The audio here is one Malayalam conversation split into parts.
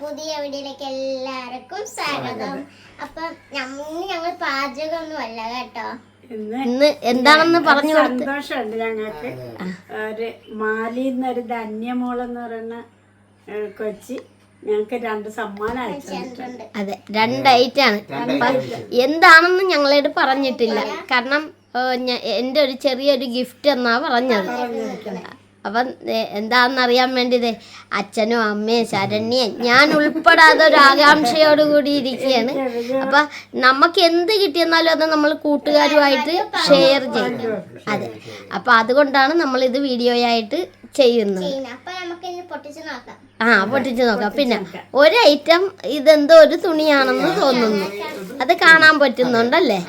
പുതിയ വീഡിയോയിലേക്ക് എല്ലാവർക്കും സ്വാഗതം. അപ്പൊ ഞങ്ങൾ പാചകമൊന്നും അല്ല കേട്ടോ. ഇന്ന് എന്താണെന്ന് പറഞ്ഞു സന്തോഷമുണ്ട് ഞങ്ങൾക്ക്. ഒരു മാലിന്നൊരു ധന്യമോളെന്ന് പറയുന്ന കൊച്ചി ഞങ്ങൾക്ക് 2 സമ്മാനം അയച്ചിട്ടുണ്ട്. അതെ, 2 ഐറ്റാണ്. എന്താണെന്ന് ഞങ്ങളോട് പറഞ്ഞിട്ടില്ല. കാരണം എൻ്റെ ഒരു ചെറിയൊരു ഗിഫ്റ്റ് എന്നാ പറഞ്ഞത്. അപ്പം എന്താണെന്നറിയാൻ വേണ്ടിയതേ അച്ഛനും അമ്മയും ശരണ്യയും ഞാൻ ഉൾപ്പെടാതെ ഒരു ആകാംക്ഷയോടുകൂടി ഇരിക്കുകയാണ്. അപ്പം നമുക്ക് എന്ത് കിട്ടിയെന്നാലും അത് നമ്മൾ കൂട്ടുകാരുമായിട്ട് ഷെയർ ചെയ്യും. അതെ, അപ്പം അതുകൊണ്ടാണ് നമ്മളിത് വീഡിയോയായിട്ട് ചെയ്യുന്നത്. പൊട്ടിച്ച് നോക്കാം. പിന്നെ ഒരു ഐറ്റം ഇതെന്തോ ഒരു തുണിയാണെന്ന് തോന്നുന്നു. അത് കാണാൻ പറ്റുന്നുണ്ടല്ലേ?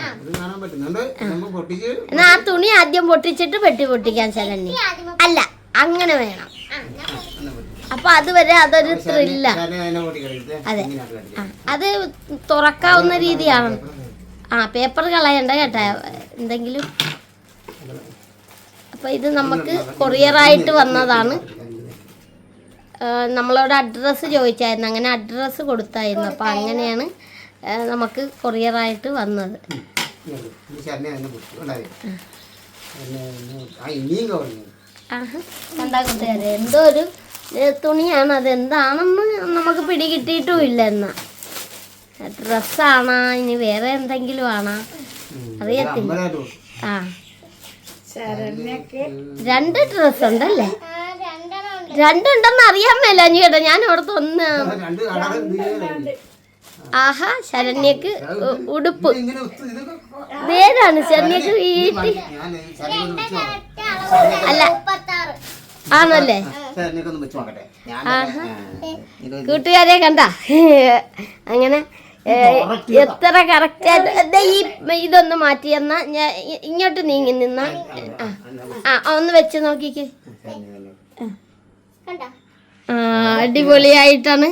എന്നാ ആ തുണി ആദ്യം പൊട്ടിച്ചിട്ട് പൊട്ടിക്കാൻ ശരണ്യ. അല്ല, അങ്ങനെ വേണം. അപ്പൊ അതുവരെ അതൊരു ത്രില്ല. അതെ, അത് തുറക്കാവുന്ന രീതിയാണ്. പേപ്പർ കളയണ്ട കേട്ടാ എന്തെങ്കിലും. അപ്പൊ ഇത് നമുക്ക് കൊറിയറായിട്ട് വന്നതാണ്. നമ്മളോട് അഡ്രസ്സ് ചോദിച്ചായിരുന്നു, അങ്ങനെ അഡ്രസ്സ് കൊടുത്തായിരുന്നു. അപ്പം അങ്ങനെയാണ് നമുക്ക് കൊറിയറായിട്ട് വന്നത്. കണ്ടാ കൂട്ടുകാരെ, എന്തോ ഒരു തുണിയാണ്. അതെന്താണെന്ന് നമുക്ക് പിടികിട്ടിയിട്ടും ഇല്ല. എന്നാ ഡ്രസ്സാണോ ഇനി വേറെ എന്തെങ്കിലും ആണോ അറിയത്തില്ല. 2 ഡ്രസ് ഉണ്ടല്ലേ? 2 ഉണ്ടെന്ന് അറിയാൻ മേല ചേട്ടാ. ഞാൻ അവിടുത്തെ ഒന്ന്. ആഹാ, ശരണ്യക്ക് ഉടുപ്പ് നേരാണ്. ശരണ്യക്ക് വീട്ടിൽ അല്ല ആണല്ലേ? കൂട്ടുകാരെ കണ്ട അങ്ങനെ എത്ര കറക്റ്റ്. ഈ ഇതൊന്ന് മാറ്റി എന്നാ ഞാൻ ഇങ്ങോട്ട് നീങ്ങി നിന്ന. ഒന്ന് വെച്ച് നോക്കിക്ക്. അടിപൊളിയായിട്ടാണ്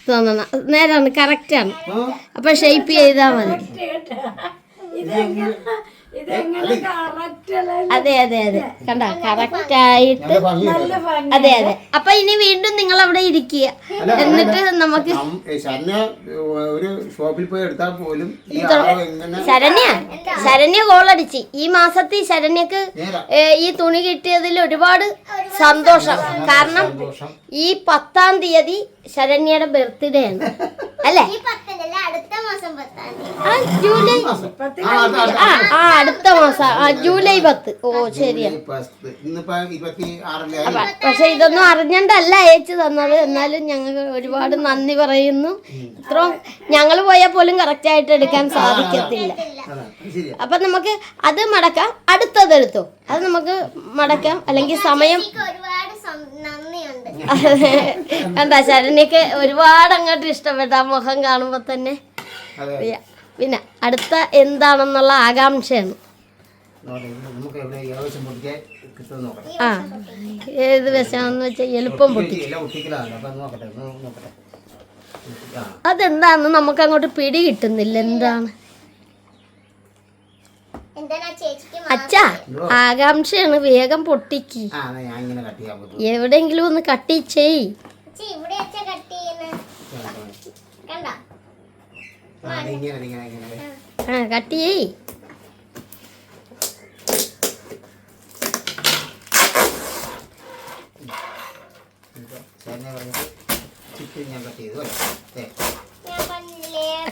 തോന്നണം. നേരാണ്, കറക്റ്റാണ്. അപ്പൊ ഷേപ്പ് ചെയ്താൽ മതി. അതെ അതെ അതെ, കണ്ട കറക്റ്റായിട്ട്. അതെ അതെ. അപ്പൊ ഇനി വീണ്ടും നിങ്ങൾ അവിടെ ഇരിക്കുക. എന്നിട്ട് നമുക്ക് ശരണ്യ ഗോളടിച്ച് ഈ മാസത്തിൽ ശരണ്യക്ക് ഈ തുണി കിട്ടിയതിൽ ഒരുപാട് സന്തോഷം. കാരണം ഈ 10-ാം തീയതി ശരണ്യയുടെ ബർത്ത്ഡേ ആണ് അല്ലേ? ജൂലൈ അടുത്ത മാസം ജൂലൈ 10. ഓ ശരിയാണ്. പക്ഷെ ഇതൊന്നും അറിഞ്ഞണ്ടല്ല അയച്ചു തന്നത്. എന്നാലും ഞങ്ങൾക്ക് ഒരുപാട് നന്ദി പറയുന്നു. ഇത്രയും ഞങ്ങൾ പോയാൽ പോലും കറക്റ്റായിട്ട് എടുക്കാൻ സാധിക്കത്തില്ല. അപ്പൊ നമുക്ക് അത് മടക്കാം. അടുത്തത് എടുത്തോ, അത് നമുക്ക് മടക്കാം. അല്ലെങ്കിൽ സമയം കണ്ടാ ശരണ്യക്ക് ഒരുപാട് അങ്ങോട്ട് ഇഷ്ടപ്പെട്ട ആ മുഖം കാണുമ്പോ തന്നെ. പിന്നെ അടുത്ത എന്താണെന്നുള്ള ആകാംക്ഷയാണ്. ഏത് വിഷമാണെന്ന് വെച്ചാൽ എളുപ്പം അതെന്താന്ന് നമുക്ക് അങ്ങോട്ട് പിടി കിട്ടുന്നില്ല. എന്താണ് അച്ഛാ? ആകാംക്ഷയാണ്. വേഗം പൊട്ടിക്ക്. എവിടെയെങ്കിലും ഒന്ന് കട്ടിച്ചേ. കട്ടിയേ.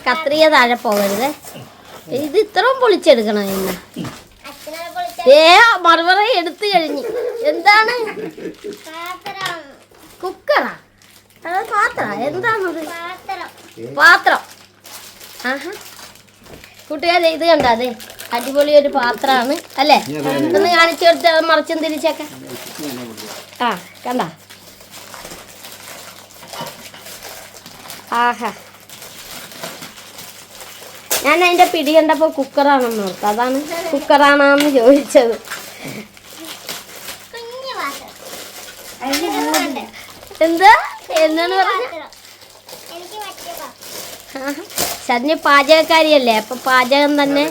കത്രിക താഴെ പോകരുത്. ഇത് ഇത്രയും പൊളിച്ചെടുക്കണം. ഇന്ന് മറുപറ എടുത്തു കഴിഞ്ഞ്. എന്താണ്? കുക്കറാ? പാത്രം? എന്താണത്? പാത്രം. ആഹാ കൂട്ടുകാരെ, ഇത് കണ്ട? അതെ, അടിപൊളി ഒരു പാത്രമാണ് അല്ലേ? ഒന്ന് കാണിച്ചു കൊടുത്ത മറിച്ചും തിരിച്ചൊക്കെ. കണ്ട? ആഹാ, ഞാൻ അതിന്റെ പിടി കണ്ടപ്പോ കുക്കറാണെന്ന് ഓർത്തു. അതാണ് കുക്കറാണെന്ന് ചോദിച്ചത്. എന്താ എന്നാണ് പറഞ്ഞ? ശരണ്യ പാചകക്കാരിയല്ലേ? അപ്പൊ പാചകം തന്നെ.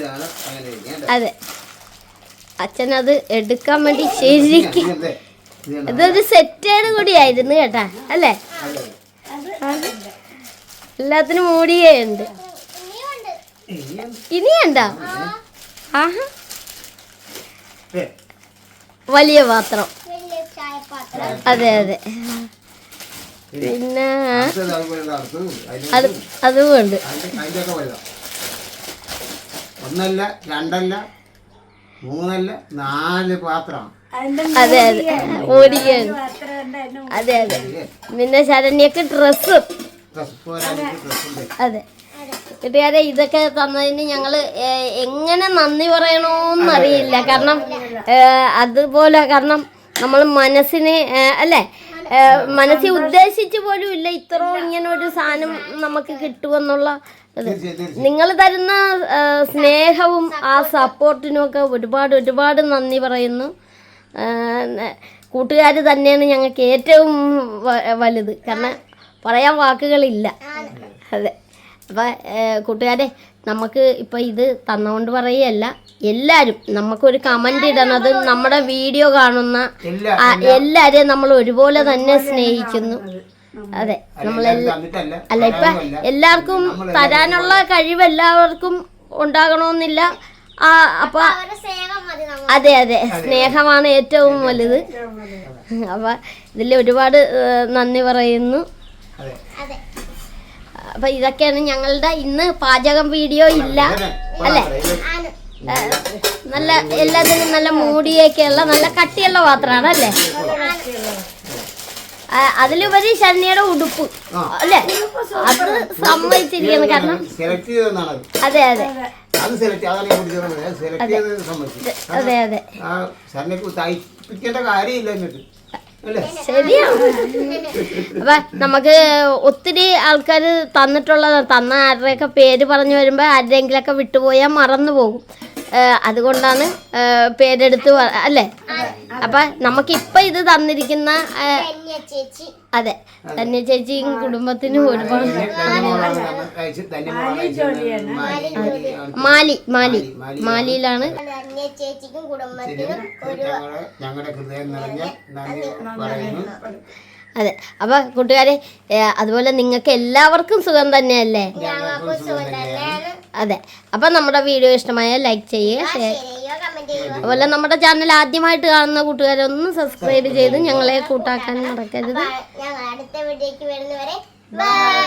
അതെ, അച്ഛനത് എടുക്കാൻ വേണ്ടി ശരിക്കും ഇതൊരു സെറ്റേഡ് കൂടിയായിരുന്നു കേട്ടാ അല്ലേ? എല്ലാത്തിനും മൂടിയുണ്ട്. ഇനിയുണ്ട്. ഇനിയുണ്ടോ? ആഹാ, വലിയ പാത്രം. വലിയ ചായപാത്രം. അതെ അതെ. പിന്നെ അതുകൊണ്ട് ഒന്നല്ല, രണ്ടല്ല, മൂന്നല്ല, 4 പാത്രം. അതെ അതെ ഓടിക്കുകയാണ്. അതെ അതെ. പിന്നെ ശരണ്യക്ക് ഡ്രസ്സും. അതെ കൂട്ടുകാരെ, ഇതൊക്കെ തന്നതിന് ഞങ്ങള് എങ്ങനെ നന്ദി പറയണോന്നറിയില്ല. കാരണം അതുപോലെ, കാരണം നമ്മൾ മനസ്സിന് അല്ലേ, മനസ്സിൽ ഉദ്ദേശിച്ച് പോലും ഇല്ല ഇത്രയും ഇങ്ങനെ ഒരു സാധനം നമുക്ക് കിട്ടുമെന്നുള്ള ഇത്. നിങ്ങൾ തരുന്ന സ്നേഹവും ആ സപ്പോർട്ടിനും ഒക്കെ ഒരുപാട് ഒരുപാട് നന്ദി പറയുന്നു. കൂട്ടുകാർ തന്നെയാണ് ഞങ്ങൾക്ക് ഏറ്റവും വലുത്. കാരണം പറയാൻ വാക്കുകളില്ല. അതെ. അപ്പം കൂട്ടുകാരെ, നമുക്ക് ഇപ്പം ഇത് തന്നുകൊണ്ട് പറയുകയല്ല, എല്ലാവരും നമുക്കൊരു കമൻ്റ് ഇടണത് നമ്മുടെ വീഡിയോ കാണുന്ന എല്ലാവരെയും നമ്മൾ ഒരുപോലെ തന്നെ സ്നേഹിക്കുന്നു. അതെ, അല്ല ഇപ്പം എല്ലാവർക്കും തരാനുള്ള കഴിവ് എല്ലാവർക്കും ഉണ്ടാകണമെന്നില്ല. അപ്പൊ അതെ അതെ, സ്നേഹമാണ് ഏറ്റവും വലുത്. അപ്പൊ ഇതിൽ ഒരുപാട് നന്ദി പറയുന്നു. അപ്പൊ ഇതൊക്കെയാണ് ഞങ്ങളുടെ ഇന്ന് പാചകം വീഡിയോ. ഇല്ല അല്ലേ, നല്ല എല്ലാത്തിനും നല്ല മൂടിയൊക്കെയുള്ള നല്ല കട്ടിയുള്ള പാത്രമാണ് അല്ലേ. അതിലുപരി ശരണ്യയുടെ ഉടുപ്പ് അല്ലേ, അത് സമ്മതിച്ചിരിക്കുന്നു. കാരണം അതെ അതെ അതെ അതെ ശരിയാണ്. അപ്പൊ നമുക്ക് ഒത്തിരി ആൾക്കാർ തന്ന ആരുടെയൊക്കെ പേര് പറഞ്ഞു വരുമ്പോ ആരുടെയെങ്കിലൊക്കെ വിട്ടുപോയാൽ മറന്നു പോകും. അതുകൊണ്ടാണ് പേരെടുത്ത് അല്ലേ. അപ്പൊ നമുക്കിപ്പൊ ഇത് തന്നിരിക്കുന്ന അതെ ധന്യ ചേച്ചിയും കുടുംബത്തിനും ഒരുപാട് മാലിയിലാണ്. ചേച്ചിക്കും കുടുംബത്തിനും ഞങ്ങളുടെ ഹൃദയം നിറഞ്ഞ നന്ദി പറയുന്നു. അതെ. അപ്പൊ കൂട്ടുകാരെ, അതുപോലെ നിങ്ങൾക്ക് എല്ലാവർക്കും സുഖം തന്നെയല്ലേ? അതെ. അപ്പൊ നമ്മുടെ വീഡിയോ ഇഷ്ടമായ ലൈക്ക് ചെയ്യുക, ഷെയർ. അതുപോലെ നമ്മുടെ ചാനൽ ആദ്യമായിട്ട് കാണുന്ന കൂട്ടുകാരെ ഒന്ന് സബ്സ്ക്രൈബ് ചെയ്ത് ഞങ്ങളെ കൂട്ടാക്കാൻ മറക്കരുത്. അടുത്ത വീഡിയോക്ക് വരുന്നവരെ ബൈ.